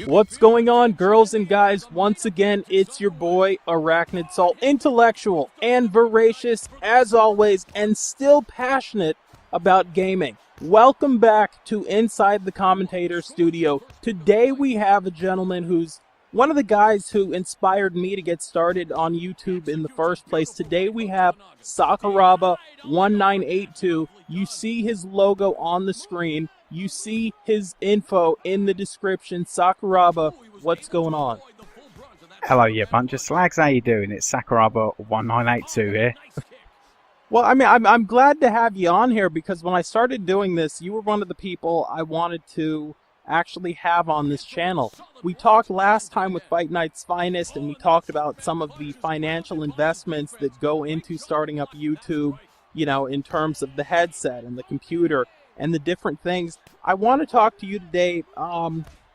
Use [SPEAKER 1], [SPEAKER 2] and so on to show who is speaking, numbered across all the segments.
[SPEAKER 1] What's going on, girls and guys? Once again, it's your boy, Arachnid Soul, intellectual and voracious as always, and still passionate about gaming. Welcome back to Inside the Commentators studio. Today we have a gentleman who's one of the guys who inspired me to get started on YouTube in the first place. Today we have Sakuraba1982. You see his logo on the screen. You see his info in the description. Sakuraba, what's going on?
[SPEAKER 2] Hello, you bunch of slags. How you doing? It's Sakuraba1982 here.
[SPEAKER 1] Well, I mean, I'm glad to have you on here because when I started doing this, you were one of the people I wanted to actually have on this channel. We talked last time with Fight Night's Finest, and we talked about some of the financial investments that go into starting up YouTube, you know, in terms of the headset and the computer and the different things. I want to talk to you today,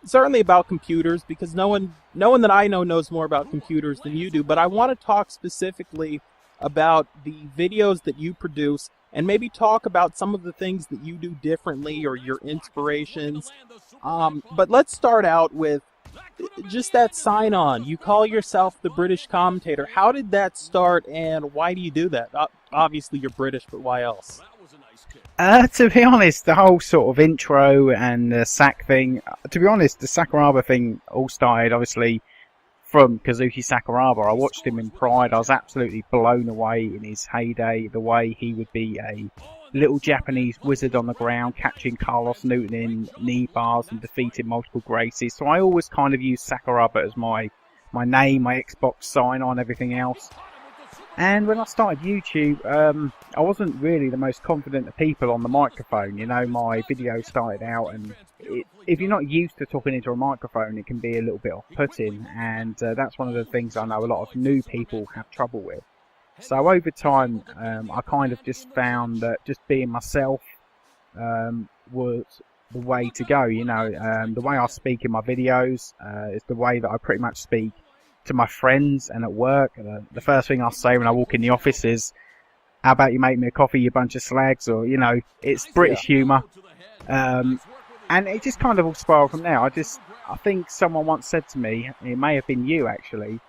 [SPEAKER 1] certainly about computers, because no one that I know knows more about computers than you do, but I want to talk specifically about the videos that you produce and maybe talk about some of the things that you do differently or your inspirations. But let's start out with just that sign-on. You call yourself the British commentator. How did that start, and why do you do that? Obviously you're British, but why else?
[SPEAKER 2] To be honest, the whole sort of intro and the Sak thing, to be honest, the Sakuraba thing all started, obviously, from Kazuki Sakuraba. I watched him in Pride. I was absolutely blown away in his heyday, the way he would be a little Japanese wizard on the ground, catching Carlos Newton in knee bars and defeating multiple Gracies. So I always kind of used Sakuraba as my name, my Xbox sign on, everything else. And when I started YouTube, I wasn't really the most confident of people on the microphone. You know, my videos started out, and if you're not used to talking into a microphone, it can be a little bit off-putting, and that's one of the things I know a lot of new people have trouble with. So over time, I kind of just found that just being myself was the way to go. You know, the way I speak in my videos is the way that I pretty much speak to my friends and at work. The first thing I say when I walk in the office is, "How about you make me a coffee, you bunch of slags?" Or, you know, it's British humour. And it just kind of all spiraled from there. I think someone once said to me, it may have been you actually,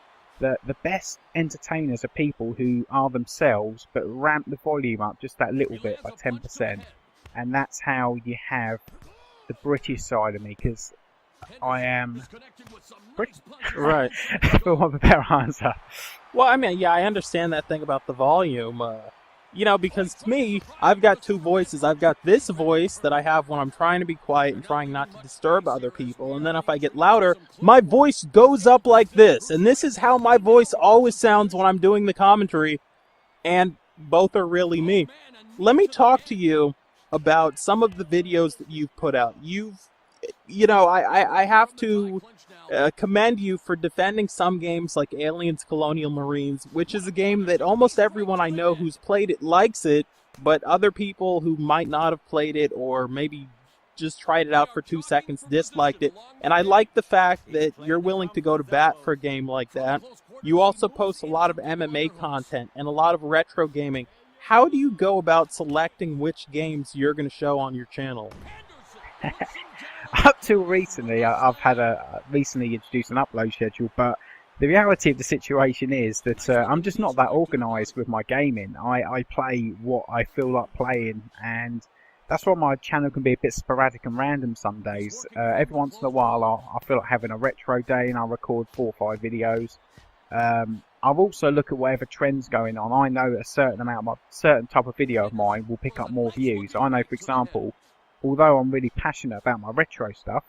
[SPEAKER 2] that the best entertainers are people who are themselves but ramp the volume up just that little bit by 10%. And that's how you have the British side of me, because I am British.
[SPEAKER 1] Right.
[SPEAKER 2] For want of a better answer.
[SPEAKER 1] Well, I mean, yeah, I understand that thing about the volume. You know, because to me, I've got two voices. I've got this voice that I have when I'm trying to be quiet and trying not to disturb other people. And then if I get louder, my voice goes up like this. And this is how my voice always sounds when I'm doing the commentary. And both are really me. Let me talk to you about some of the videos that you've put out. You know, I have to commend you for defending some games like Aliens Colonial Marines, which is a game that almost everyone I know who's played it likes it, but other people who might not have played it or maybe just tried it out for 2 seconds disliked it. And I like the fact that you're willing to go to bat for a game like that. You also post a lot of MMA content and a lot of retro gaming. How do you go about selecting which games you're going to show on your channel?
[SPEAKER 2] Up till recently, I've had recently introduced an upload schedule, but the reality of the situation is that I'm just not that organised with my gaming. I play what I feel like playing, and that's why my channel can be a bit sporadic and random some days. Every once in a while, I feel like having a retro day, and I'll record 4 or 5 videos. I'll also look at whatever trend's going on. I know a certain type of video of mine will pick up more views. I know, for example, although I'm really passionate about my retro stuff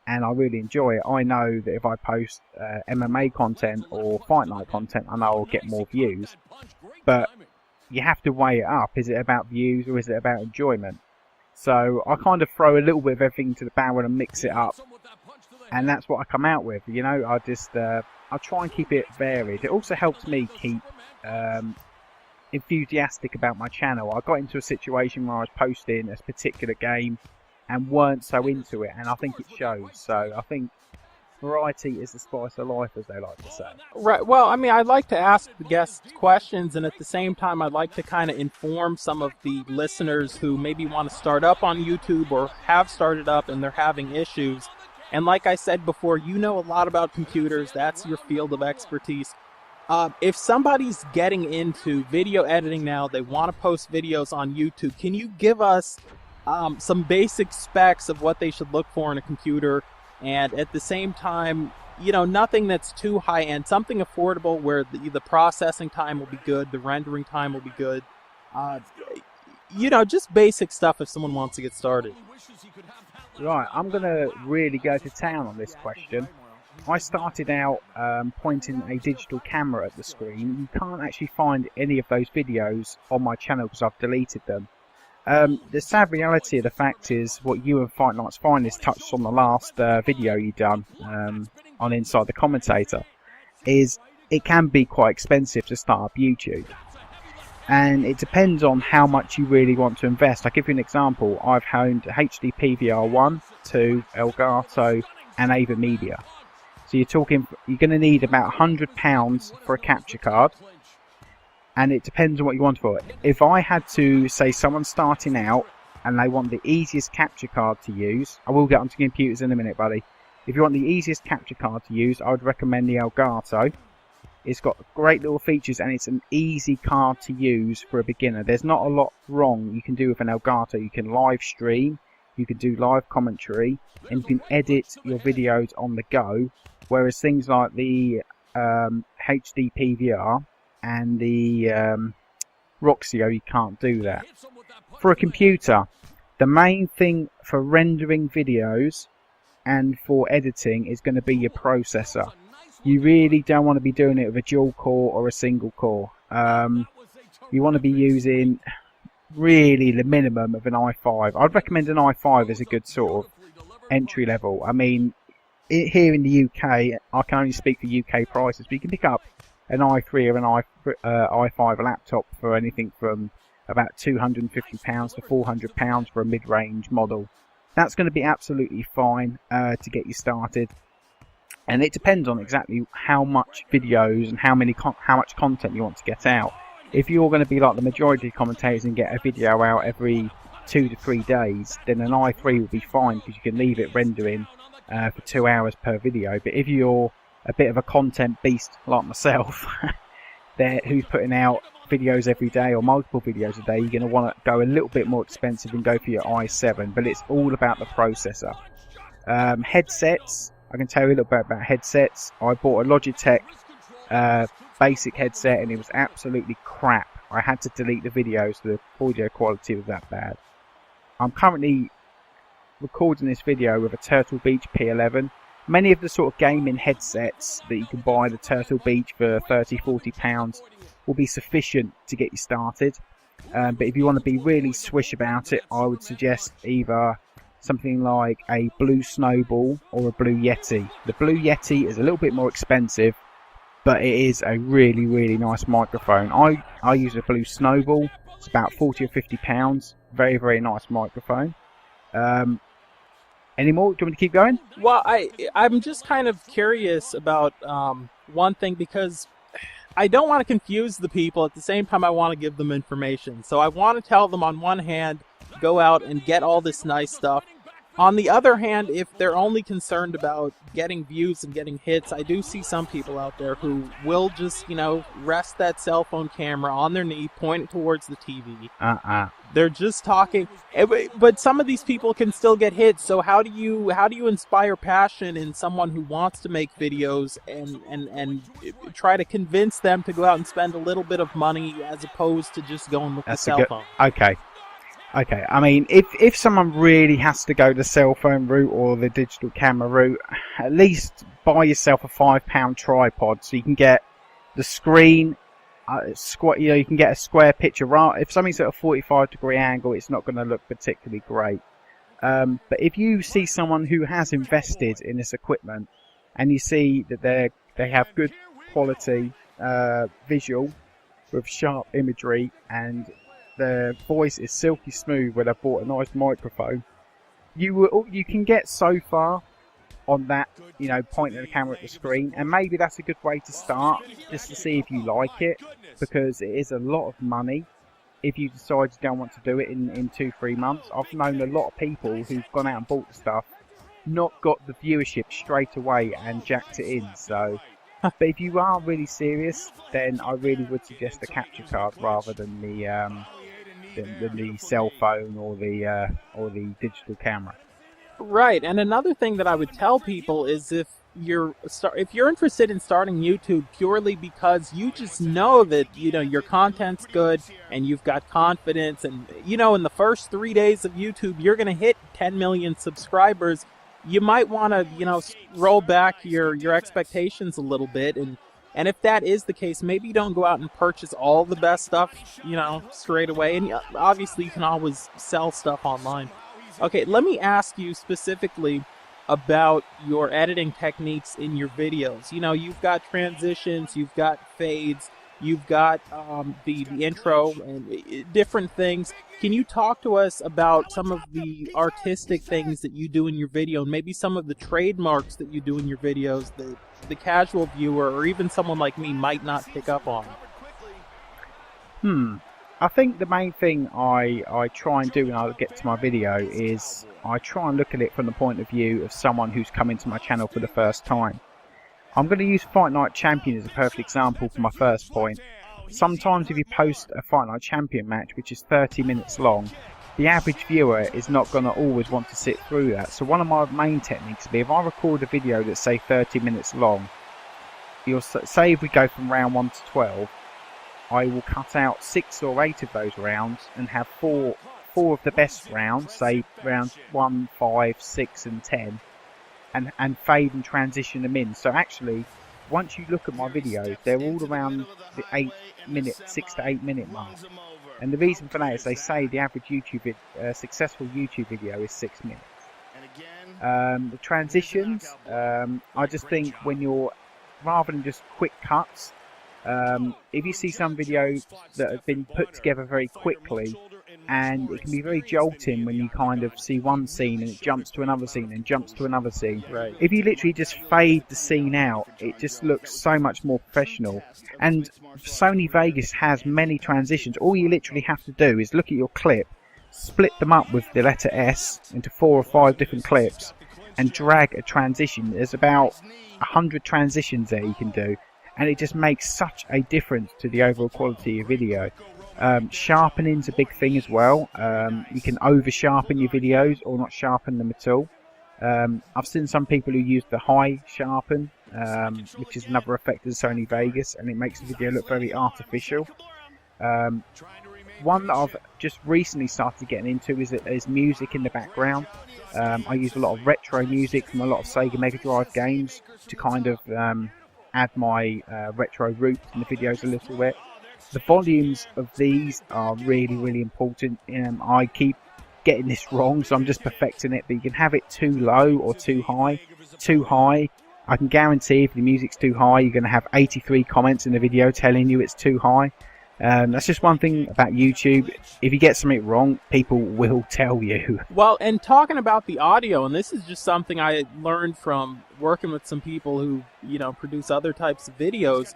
[SPEAKER 2] and I really enjoy it, I know that if I post MMA content or Fight Night content, I know I'll get more views. But you have to weigh it up. Is it about views or is it about enjoyment? So I kind of throw a little bit of everything to the barrel and mix it up. And that's what I come out with, you know. I try and keep it varied. It also helps me keep enthusiastic about my channel. I got into a situation where I was posting a particular game and weren't so into it, and I think it shows. So I think variety is the spice of life, as they like to say.
[SPEAKER 1] Right. Well, I mean, I'd like to ask the guests questions, and at the same time, I'd like to kind of inform some of the listeners who maybe want to start up on YouTube or have started up and they're having issues. And like I said before, you know a lot about computers. That's your field of expertise. If somebody's getting into video editing now, they want to post videos on YouTube, can you give us some basic specs of what they should look for in a computer? And at the same time, nothing that's too high-end, something affordable where the processing time will be good, the rendering time will be good. Just basic stuff if someone wants to get started.
[SPEAKER 2] Right, I'm going to really go to town on this question. I started out pointing a digital camera at the screen. You can't actually find any of those videos on my channel because I've deleted them. The sad reality of the fact is, what you and Fight Night's Finest touched on the last video you done on Inside the Commentator, is it can be quite expensive to start up YouTube. And it depends on how much you really want to invest. I'll give you an example. I've owned HD PVR1, 2, Elgato and Ava Media. So you're going to need about £100 for a capture card. And it depends on what you want for it. If I had to say someone starting out and they want the easiest capture card to use, I will get onto computers in a minute, buddy. If you want the easiest capture card to use, I would recommend the Elgato. It's got great little features and it's an easy card to use for a beginner. There's not a lot wrong you can do with an Elgato. You can live stream, you can do live commentary, and you can edit your videos on the go. Whereas things like the HD PVR and the Roxio, you can't do that. For a computer, the main thing for rendering videos and for editing is going to be your processor. You really don't want to be doing it with a dual core or a single core. You want to be using really the minimum of an i5. I'd recommend an i5 as a good sort of entry level. I mean, here in the UK, I can only speak for UK prices, but you can pick up an i3 or an i5 laptop for anything from about £250 to £400 for a mid-range model. That's going to be absolutely fine to get you started. And it depends on exactly how much videos and how much content you want to get out. If you're going to be like the majority of commentators and get a video out every 2 to 3 days, then an i3 will be fine because you can leave it rendering for 2 hours per video. But if you're a bit of a content beast like myself, who's putting out videos every day or multiple videos a day, you're going to want to go a little bit more expensive and go for your i7. But it's all about the processor. Headsets. I can tell you a little bit about headsets. I bought a Logitech basic headset and it was absolutely crap. I had to delete the videos, the audio quality was that bad. I'm currently recording this video with a Turtle Beach P11. Many of the sort of gaming headsets that you can buy, the Turtle Beach for £30–40, will be sufficient to get you started. But if you want to be really swish about it, I would suggest either something like a Blue Snowball or a Blue Yeti. The Blue Yeti is a little bit more expensive, but it is a really, really nice microphone. I use a Blue Snowball. It's about £40 or £50. Very, very nice microphone. Any more? Do you want me to keep going?
[SPEAKER 1] Well, I'm just kind of curious about one thing, because I don't want to confuse the people. At the same time, I want to give them information. So I want to tell them, on one hand, go out and get all this nice stuff. On the other hand, if they're only concerned about getting views and getting hits, I do see some people out there who will just, rest that cell phone camera on their knee, point it towards the TV. They're just talking. But some of these people can still get hits. So how do you inspire passion in someone who wants to make videos and try to convince them to go out and spend a little bit of money as opposed to just going with the cell phone?
[SPEAKER 2] Okay, I mean, if someone really has to go the cell phone route or the digital camera route, at least buy yourself a £5 tripod so you can get the screen, you can get a square picture. If something's at a 45-degree angle, it's not going to look particularly great. But if you see someone who has invested in this equipment and you see that they have good quality visual with sharp imagery and their voice is silky smooth where they've bought a nice microphone, you can get so far on that, pointing the camera at the screen, and maybe that's a good way to start, just to see if you like it, because it is a lot of money if you decide you don't want to do it in 2-3 months. I've known a lot of people who've gone out and bought the stuff not got the viewership straight away and jacked it in. So, but if you are really serious, then I really would suggest the capture card rather than the cell phone or the digital camera.
[SPEAKER 1] Right, and another thing that I would tell people is if you're interested in starting YouTube purely because you just know that your content's good and you've got confidence, and in the first 3 days of YouTube you're going to hit 10 million subscribers, you might want to roll back your expectations a little bit, and if that is the case, maybe don't go out and purchase all the best stuff straight away, and obviously you can always sell stuff online. Okay, let me ask you specifically about your editing techniques in your videos. You've got transitions, you've got fades, you've got the intro and different things. Can you talk to us about some of the artistic things that you do in your video, and maybe some of the trademarks that you do in your videos that the casual viewer or even someone like me might not pick up on?
[SPEAKER 2] I think the main thing I try and do when I get to my video is I try and look at it from the point of view of someone who's come into my channel for the first time. I'm going to use Fight Night Champion as a perfect example for my first point. Sometimes if you post a Fight Night Champion match which is 30 minutes long, the average viewer is not going to always want to sit through that. So one of my main techniques would be, if I record a video that's say 30 minutes long, say if we go from round 1 to 12, I will cut out 6 or 8 of those rounds and have four of the best rounds, say rounds 1, 5, 6 and 10, and fade and transition them in. So actually, once you look at my videos, they're all around the 6 to 8 minute mark. And the reason for that is they say the average successful YouTube video is 6 minutes. The transitions, I just think when you're, rather than just quick cuts, if you see some videos that have been put together very quickly, and it can be very jolting when you kind of see one scene and it jumps to another scene and jumps to another scene.
[SPEAKER 1] Right.
[SPEAKER 2] If you literally just fade the scene out, it just looks so much more professional. And Sony Vegas has many transitions. All you literally have to do is look at your clip, split them up with the letter S into 4 or 5 different clips, and drag a transition. There's about 100 transitions there you can do, and it just makes such a difference to the overall quality of video. Sharpening's a big thing as well. You can over sharpen your videos or not sharpen them at all. I've seen some people who use the high sharpen, which is another effect of Sony Vegas, and it makes the video look very artificial. One that I've just recently started getting into is music in the background. I use a lot of retro music from a lot of Sega Mega Drive games to kind of add my retro roots in the videos a little bit. The volumes of these are really, really important. I keep getting this wrong, so I'm just perfecting it, but you can have it too low or too high. Too high, I can guarantee if the music's too high, you're going to have 83 comments in the video telling you it's too high. That's just one thing about YouTube. If you get something wrong, people will tell you.
[SPEAKER 1] Well, and talking about the audio, and this is just something I learned from working with some people who, produce other types of videos.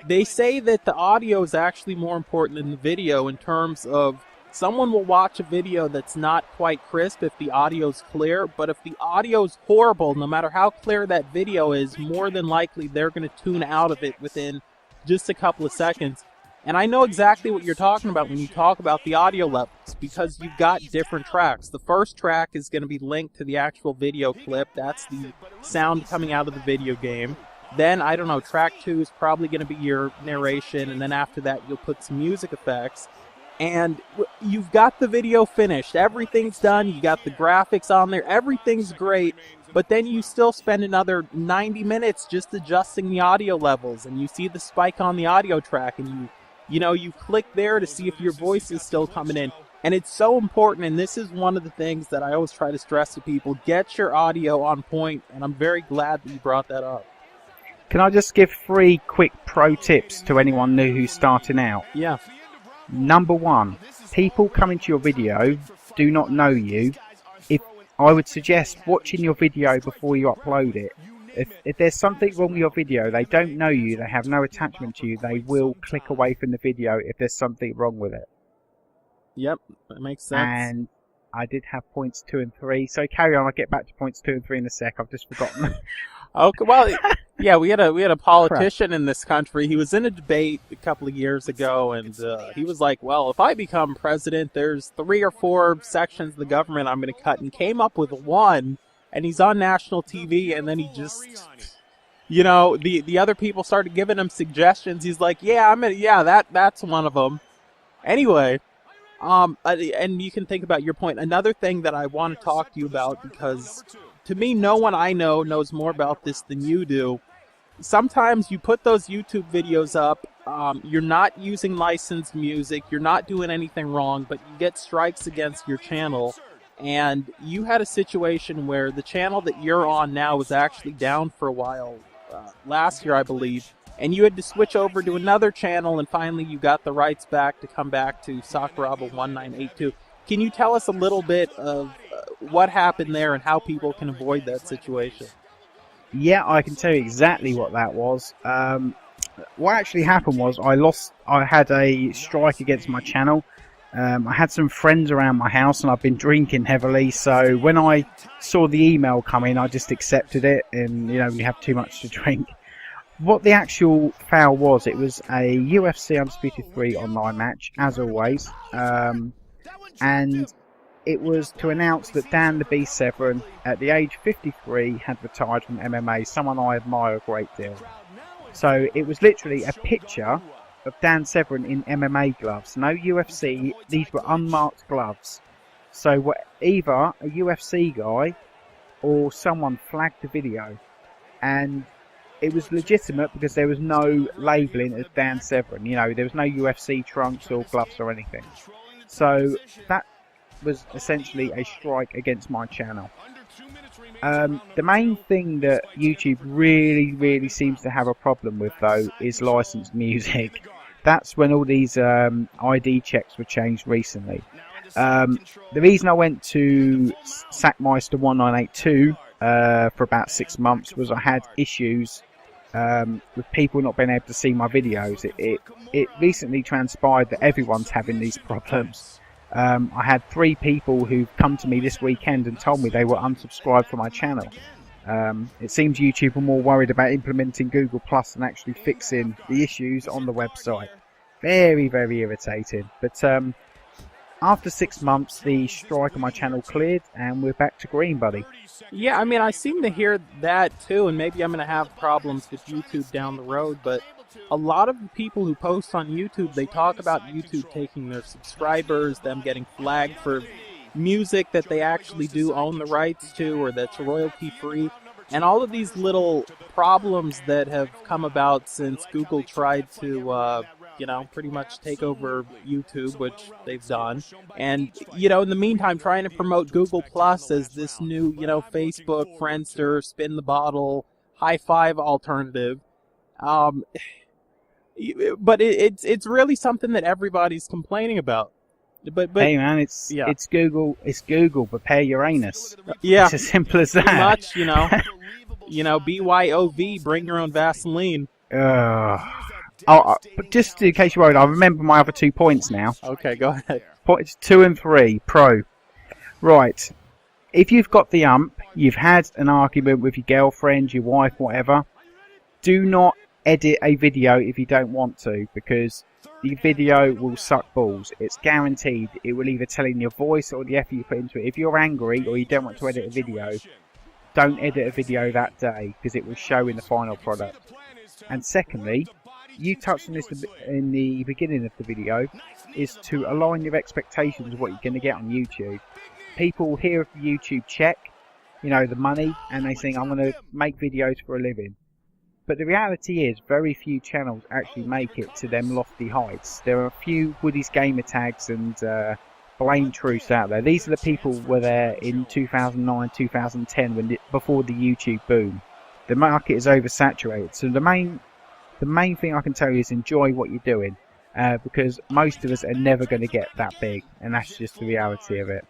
[SPEAKER 1] They say that the audio is actually more important than the video in terms of someone will watch a video that's not quite crisp if the audio's clear, but if the audio's horrible, no matter how clear that video is, more than likely they're going to tune out of it within just a couple of seconds. And I know exactly what you're talking about when you talk about the audio levels, because you've got different tracks. The first track is going to be linked to the actual video clip. That's the sound coming out of the video game. Then, I don't know, track 2 is probably going to be your narration, and then after that you'll put some music effects. And you've got the video finished. Everything's done. You got the graphics on there. Everything's great. But then you still spend another 90 minutes just adjusting the audio levels, and you see the spike on the audio track, and you click there to see if your voice is still coming in. And it's so important, and this is one of the things that I always try to stress to people. Get your audio on point, and I'm very glad that you brought that up.
[SPEAKER 2] Can I just give 3 quick pro tips to anyone new who's starting out?
[SPEAKER 1] Yeah.
[SPEAKER 2] Number 1, people coming to your video do not know you. I would suggest watching your video before you upload it. If there's something wrong with your video, they don't know you, they have no attachment to you, they will click away from the video if there's something wrong with it.
[SPEAKER 1] Yep, that makes sense.
[SPEAKER 2] And I did have points 2 and 3. So carry on. I'll get back to points 2 and 3 in a sec. I've just forgotten.
[SPEAKER 1] Okay, well, yeah, we had a politician in this country. He was in a debate a couple of years ago, and he was like, "Well, if I become president, there's 3 or 4 sections of the government I'm going to cut," and came up with one. And he's on national TV, and then he just, the other people started giving him suggestions. He's like, that's one of them. Anyway, and you can think about your point. Another thing that I want to talk to you about, because to me, no one I know knows more about this than you do. Sometimes you put those YouTube videos up, you're not using licensed music, you're not doing anything wrong, but you get strikes against your channel. And you had a situation where the channel that you're on now was actually down for a while, last year, I believe, and you had to switch over to another channel, and finally you got the rights back to come back to Sakuraba1982. Can you tell us a little bit of what happened there and how people can avoid that situation?
[SPEAKER 2] Yeah, I can tell you exactly what that was. What actually happened was I had a strike against my channel. I had some friends around my house and I've been drinking heavily, so when I saw the email come in, I just accepted it, and when you have too much to drink. What the actual foul was, it was a UFC Undisputed 3 online match, as always, and it was to announce that Dan the Beast Severn, at the age 53, had retired from MMA, someone I admire a great deal. So it was literally a picture of Dan Severn in MMA gloves, no UFC. These were unmarked gloves. So either a UFC guy or someone flagged the video, and it was legitimate because there was no labelling as Dan Severn. There was no UFC trunks or gloves or anything. So that was essentially a strike against my channel. The main thing that YouTube really seems to have a problem with, though, is licensed music. That's when all these ID checks were changed recently. The reason I went to Sakuraba1982 for about 6 months was I had issues with people not being able to see my videos. It recently transpired that everyone's having these problems. I had 3 people who've come to me this weekend and told me they were unsubscribed from my channel. It seems YouTube are more worried about implementing Google Plus than actually fixing the issues on the website. Very irritating. But after 6 months, the strike on my channel cleared, and we're back to green, buddy.
[SPEAKER 1] Yeah, I mean, I seem to hear that too, and maybe I'm going to have problems with YouTube down the road, but a lot of the people who post on YouTube, they talk about YouTube taking their subscribers, them getting flagged for music that they actually do own the rights to or that's royalty free, and all of these little problems that have come about since Google tried to pretty much take over YouTube, which they've done, and in the meantime trying to promote Google Plus as this new Facebook, Friendster, spin the bottle, high five alternative. But it's really something that everybody's complaining about. But
[SPEAKER 2] hey man, it's Google. It's Google. Prepare your anus.
[SPEAKER 1] Yeah,
[SPEAKER 2] it's as simple as that.
[SPEAKER 1] Pretty much, BYOV. Bring your own Vaseline.
[SPEAKER 2] But just in case you're worried, I remember my other 2 points now.
[SPEAKER 1] Okay, go ahead.
[SPEAKER 2] Points 2 and 3. Pro. Right. If you've got the you've had an argument with your girlfriend, your wife, whatever. Do not edit a video if you don't want to, because the video will suck balls. It's guaranteed. It will either tell in your voice or the effort you put into it. If you're angry or you don't want to edit a video, don't edit a video that day, because it will show in the final product. And secondly, you touched on this in the beginning of the video, is to align your expectations of what you're going to get on YouTube. People hear of the YouTube check, the money, and they think, I'm going to make videos for a living. But the reality is, very few channels actually make it to them lofty heights. There are a few Woody's Gamer Tags and Blame Truths out there. These are the people who were there in 2009, 2010, before the YouTube boom. The market is oversaturated. So the main thing I can tell you is enjoy what you're doing, because most of us are never going to get that big, and that's just the reality of it.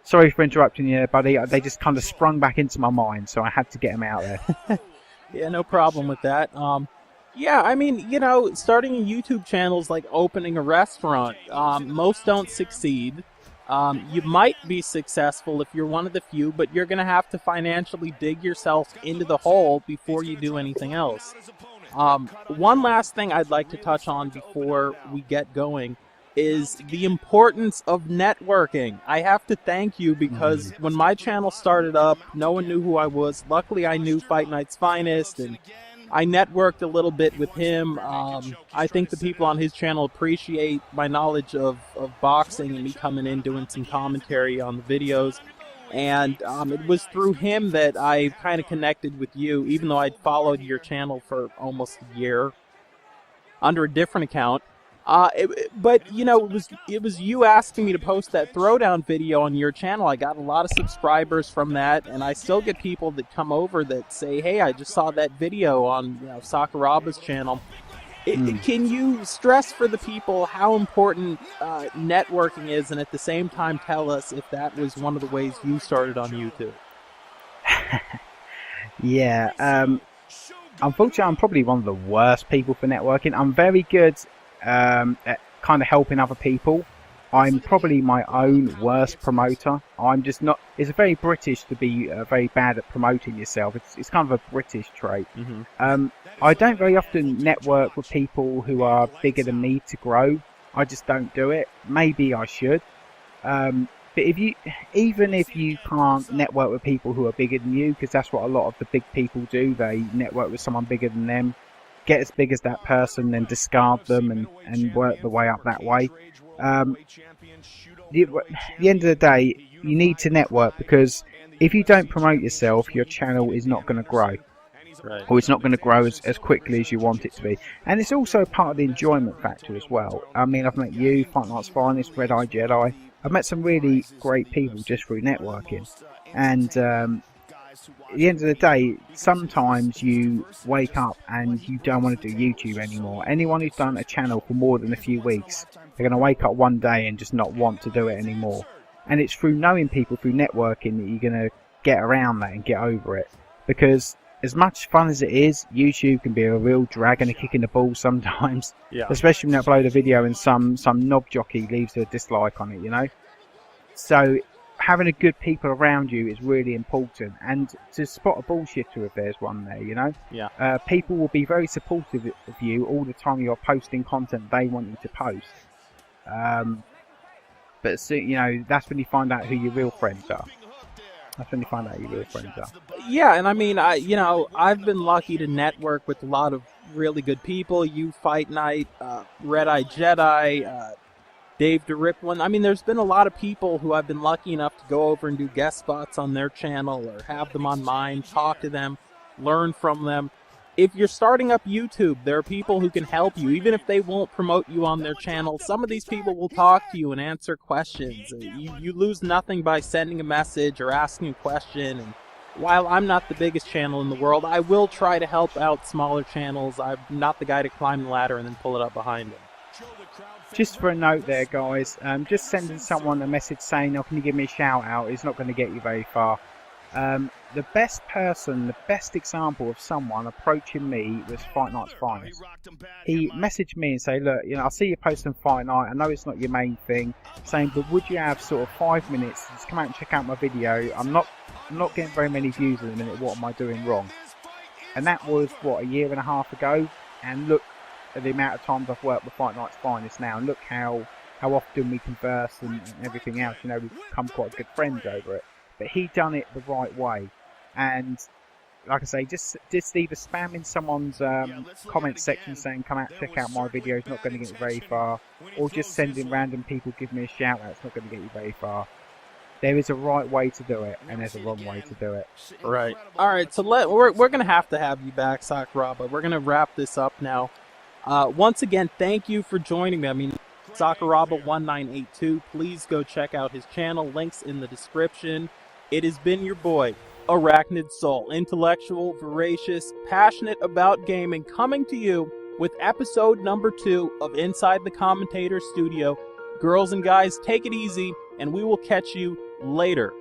[SPEAKER 2] Sorry for interrupting you, buddy. They just kind of sprung back into my mind, so I had to get them out there.
[SPEAKER 1] Yeah, no problem with that. Yeah, I mean, starting a YouTube channel is like opening a restaurant. Most don't succeed. You might be successful if you're one of the few, but you're going to have to financially dig yourself into the hole before you do anything else. One last thing I'd like to touch on before we get going is the importance of networking. I have to thank you because when my channel started up, no one knew who I was. Luckily, I knew Fight Night's Finest, and I networked a little bit with him. I think the people on his channel appreciate my knowledge of boxing and me coming in doing some commentary on the videos. And it was through him that I kind of connected with you, even though I'd followed your channel for almost a year under a different account. But you know, it was you asking me to post that throwdown video on your channel. I got a lot of subscribers from that, and I still get people that come over that say, "Hey, I just saw that video on Sakuraba's channel." Can you stress for the people how important networking is, and at the same time tell us if that was one of the ways you started on YouTube?
[SPEAKER 2] Yeah. Unfortunately, I'm probably one of the worst people for networking. I'm very good at kind of helping other people. I'm probably my own worst promoter. I'm just not. It's very British to be very bad at promoting yourself. It's kind of a British trait. I don't very often network with people who are bigger than me to grow. I just don't do it. Maybe I should. But even if you can't network with people who are bigger than you, because that's what a lot of the big people do, they network with someone bigger than them, get as big as that person, then discard them and work the way up that way. At the end of the day, you need to network, because if you don't promote yourself, your channel is not going to grow.
[SPEAKER 1] Right.
[SPEAKER 2] Or it's not going to grow as quickly as you want it to be. And it's also part of the enjoyment factor as well. I mean, I've met you, Fight Night's Finest, Red Eye Jedi. I've met some really great people just through networking. And at the end of the day, sometimes you wake up and you don't want to do YouTube anymore. Anyone who's done a channel for more than a few weeks, they're going to wake up one day and just not want to do it anymore. And it's through knowing people, through networking, that you're going to get around that and get over it. Because as much fun as it is, YouTube can be a real drag and a kick in the balls sometimes.
[SPEAKER 1] Yeah.
[SPEAKER 2] Especially when you upload a video and some knob jockey leaves a dislike on it, you know. So having a good people around you is really important, and to spot a bullshitter if there's one there, you know.
[SPEAKER 1] Yeah.
[SPEAKER 2] People will be very supportive of you all the time you're posting content they want you to post. But so, you know, that's when you find out who your real friends are. That's when you find out who your real friends are.
[SPEAKER 1] Yeah, and I mean, I've been lucky to network with a lot of really good people. You, Fight Night, Red Eye Jedi, Dave DeRiplin. I mean, there's been a lot of people who I've been lucky enough to go over and do guest spots on their channel or have them on mine, talk to them, learn from them. If you're starting up YouTube, there are people who can help you, even if they won't promote you on their channel. Some of these people will talk to you and answer questions. You lose nothing by sending a message or asking a question. And while I'm not the biggest channel in the world, I will try to help out smaller channels. I'm not the guy to climb the ladder and then pull it up behind him.
[SPEAKER 2] Just for a note there, guys, just sending someone a message saying, "Oh, can you give me a shout out?" is not going to get you very far. The best person, the best example of someone approaching me was Fight Night's Finest. He messaged me and said, "Look, you know, I see you posting Fight Night. I know it's not your main thing. Saying, but would you have sort of 5 minutes to just come out and check out my video? I'm not getting very many views at the minute. What am I doing wrong?" And that was what, a year and a half ago. And look at the amount of times I've worked with Fight Night's Finest now. And look how often we converse and everything else. You know, we've become quite good friends over it. But he done it the right way. And like I say, just either spamming someone's comment section saying, "Come out, check out my video," is not going to get you very far, or just sending random people give me a shout out, it's not going to get you very far. There is a right way to do it, and there's a wrong way to do it.
[SPEAKER 1] Right. All right. So we're going to have you back, Sakuraba. We're going to wrap this up now. Once again, thank you for joining me. I mean, Sakuraba1982. Please go check out his channel. Links in the description. It has been your boy, Arachnid Soul, intellectual, voracious, passionate about gaming, coming to you with episode number 2 of Inside the Commentators Studio. Girls and guys, take it easy, and we will catch you later.